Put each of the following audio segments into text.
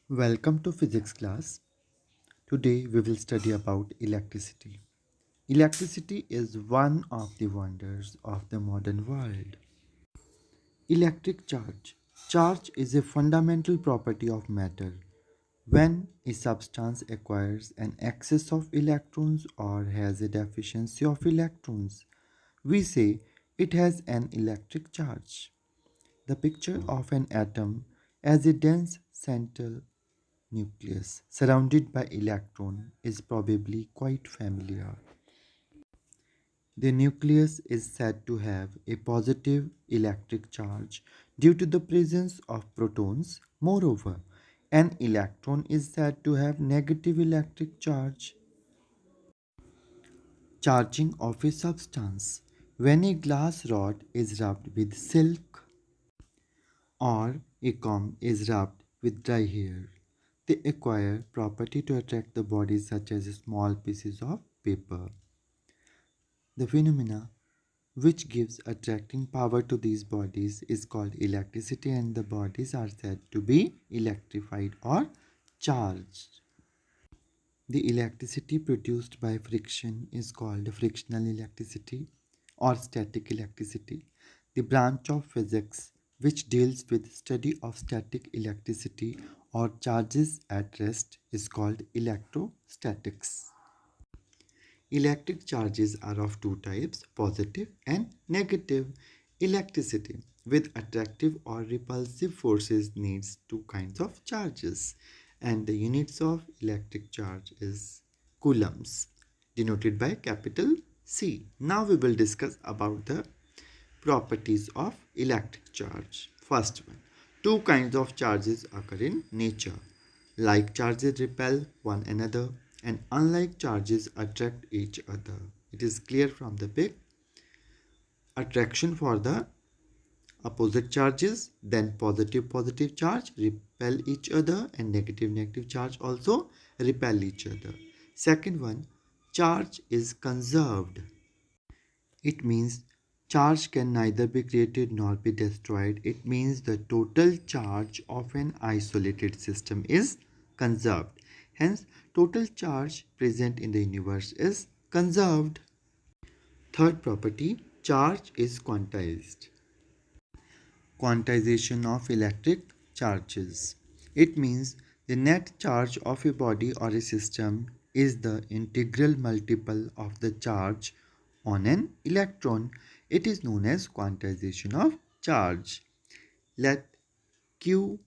Welcome to physics class. Today we will study about electricity. Electricity is one of the wonders of the modern world. Electric charge. Charge is a fundamental property of matter. When a substance acquires an excess of electrons or has a deficiency of electrons, we say it has an electric charge. The picture of an atom as a dense central nucleus surrounded by electron is probably quite familiar. The nucleus is said to have a positive electric charge due to the presence of protons. Moreover, an electron is said to have negative electric charge. Charging of a substance. When a glass rod is rubbed with silk or a comb is rubbed with dry hair, they acquire property to attract the body such as small pieces of paper. The phenomena which gives attracting power to these bodies is called electricity, and the bodies are said to be electrified or charged. The electricity produced by friction is called frictional electricity or static electricity. The branch of physics which deals with study of static electricity or charges at rest is called electrostatics. Electric charges are of two types, positive and negative. Electricity with attractive or repulsive forces needs two kinds of charges, and the units of electric charge is coulombs, denoted by capital C. Now we will discuss about the properties of electric charge. First one, two kinds of charges occur in nature. Like charges repel one another and unlike charges attract each other. It is clear from the pic. Attraction for the opposite charges, then positive charge repel each other and negative charge also repel each other. Second one, charge is conserved. It means charge can neither be created nor be destroyed. It means the total charge of an isolated system is conserved. Hence, total charge present in the universe is conserved. Third property, charge is quantized. Quantization of electric charges. It means the net charge of a body or a system is the integral multiple of the charge on an electron. It is known as quantization of charge. Let Q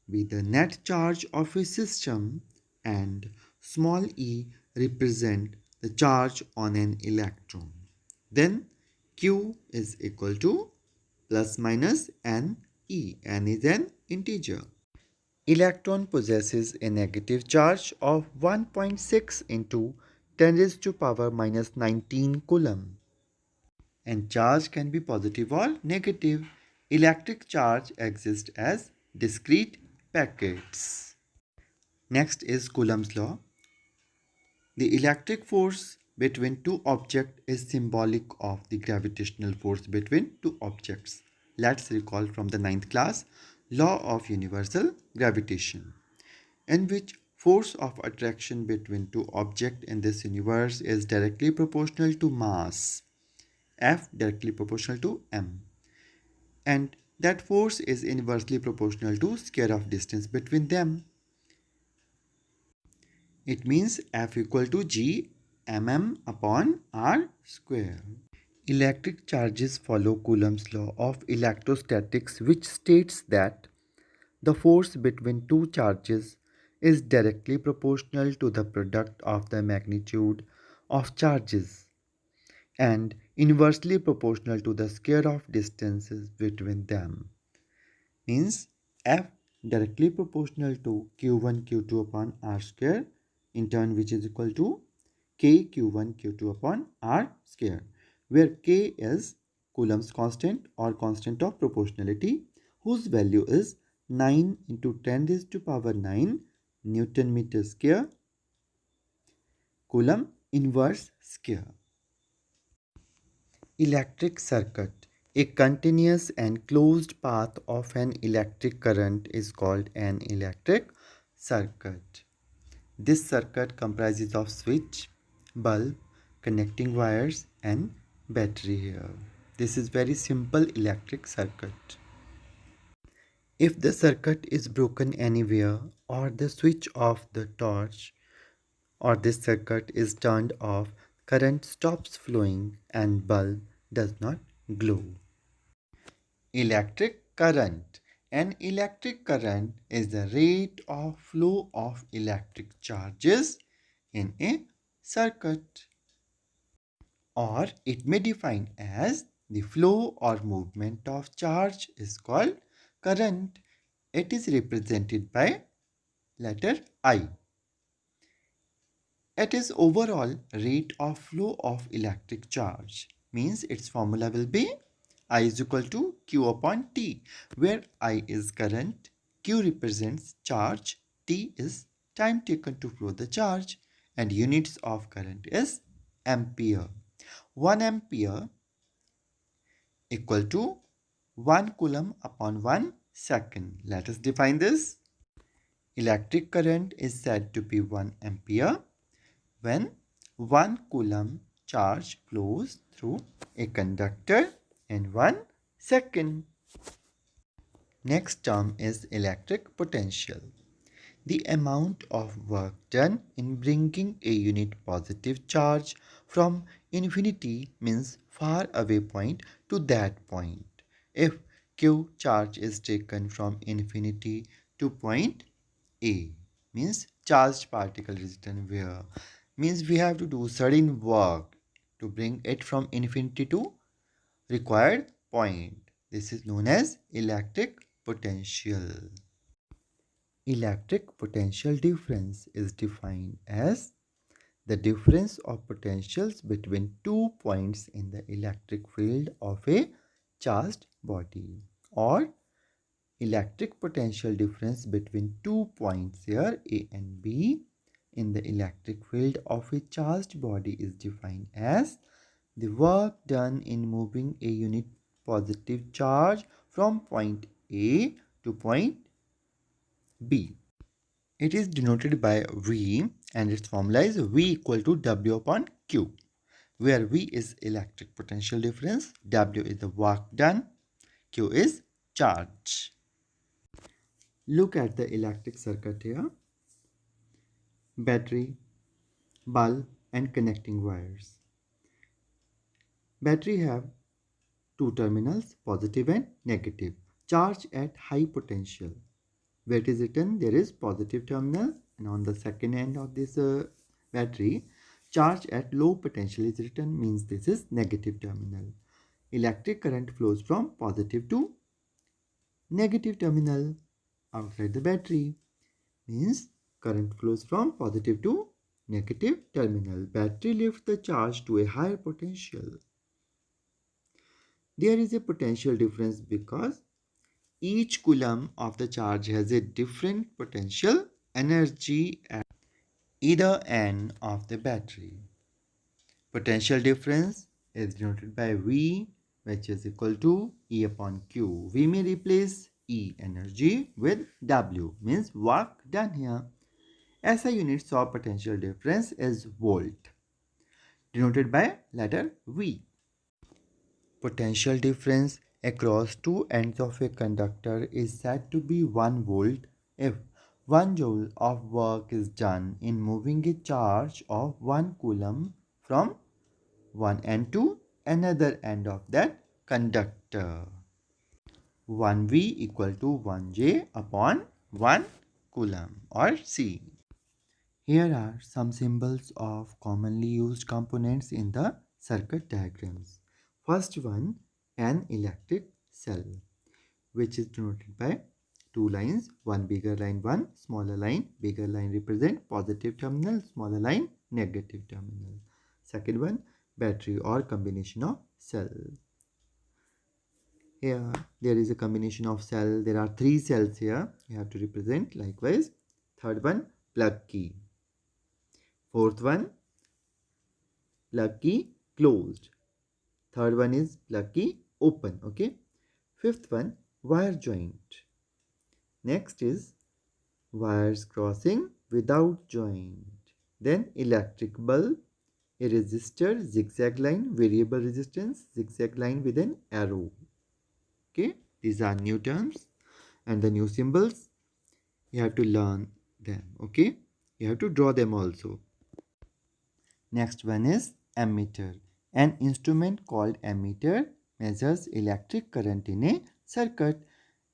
be the net charge of a system and small e represent the charge on an electron. Then Q is equal to plus minus n e. N is an integer. Electron possesses a negative charge of 1.6 into 10 raised to power minus 19 coulomb. And charge can be positive or negative. Electric charge exists as discrete packets. Next is Coulomb's law. The electric force between two objects is symbolic of the gravitational force between two objects. Let's recall from the ninth class, law of universal gravitation, in which force of attraction between two objects in this universe is directly proportional to mass, F directly proportional to m, and that force is inversely proportional to square of distance between them. It means F equal to G mm upon r square. Electric charges follow Coulomb's law of electrostatics, which states that the force between two charges is directly proportional to the product of the magnitude of charges and inversely proportional to the square of distances between them. Means F directly proportional to Q1 Q2 upon R square, in turn which is equal to K Q1 Q2 upon R square, where K is Coulomb's constant or constant of proportionality, whose value is 9 into 10 raised to power 9 Newton meter square Coulomb inverse square. Electric circuit. A continuous and closed path of an electric current is called an electric circuit. This circuit comprises of switch, bulb, connecting wires and battery here. This is very simple electric circuit. If the circuit is broken anywhere or the switch of the torch or this circuit is turned off, current stops flowing and bulb does not glow. Electric current. An electric current is the rate of flow of electric charges in a circuit, or it may define as the flow or movement of charge is called current. It is represented by letter I. It is overall rate of flow of electric charge. Means its formula will be I is equal to Q upon T, where I is current, Q represents charge, T is time taken to flow the charge, and units of current is ampere. 1 ampere equal to 1 coulomb upon 1 second. Let us define this. Electric current is said to be 1 ampere when 1 coulomb charge flows through a conductor in 1 second. Next term is electric potential. The amount of work done in bringing a unit positive charge from infinity means far away point to that point. If Q charge is taken from infinity to point A, means charged particle is written where, means we have to do certain work to bring it from infinity to required point. This is known as electric potential. Electric potential difference is defined as the difference of potentials between 2 points in the electric field of a charged body, or electric potential difference between 2 points here A and B in the electric field of a charged body is defined as the work done in moving a unit positive charge from point A to point B. It is denoted by V and its formula is V equal to W upon Q, where V is electric potential difference, W is the work done, Q is charge. Look at the electric circuit here. Battery, bulb and connecting wires. Battery have two terminals, positive and negative. Charge at high potential. Where it is written, there is positive terminal, and on the second end of this battery, charge at low potential is written, means this is negative terminal. Electric current flows from positive to negative terminal outside the battery, means current flows from positive to negative terminal. Battery lifts the charge to a higher potential. There is a potential difference because each coulomb of the charge has a different potential energy at either end of the battery. Potential difference is denoted by V, which is equal to E upon Q. We may replace E energy with W, means work done here. SI units of potential difference is volt, denoted by letter V. Potential difference across two ends of a conductor is said to be 1 volt if 1 joule of work is done in moving a charge of 1 coulomb from one end to another end of that conductor. 1V equal to 1J upon 1 coulomb, or C. Here are some symbols of commonly used components in the circuit diagrams. First one, an electric cell, which is denoted by two lines, one bigger line, one smaller line. Bigger line represent positive terminal, smaller line negative terminal. Second one, battery or combination of cell. Here there is a combination of cell. There are 3 cells here. You have to represent likewise. Third one, plug key. Fourth one, plug key closed. Third one is plug key open. Okay. Fifth one, wire joint. Next is wires crossing without joint. Then electric bulb, a resistor, zigzag line, variable resistance, zigzag line with an arrow. Okay, these are new terms and the new symbols. You have to learn them. Okay, you have to draw them also. Next one is ammeter. An instrument called ammeter measures electric current in a circuit.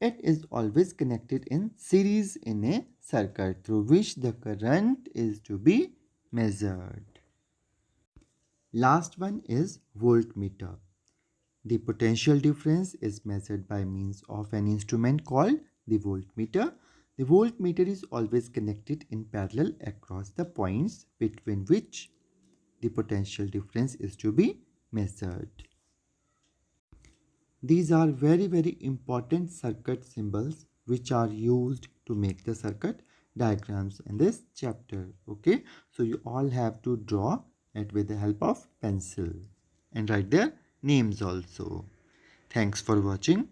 It is always connected in series in a circuit through which the current is to be measured. Last one is voltmeter. The potential difference is measured by means of an instrument called the voltmeter. The voltmeter is always connected in parallel across the points between which the potential difference is to be measured. These are very important circuit symbols which are used to make the circuit diagrams in this chapter. Okay, so you all have to draw it with the help of pencil and write their names also. Thanks for watching.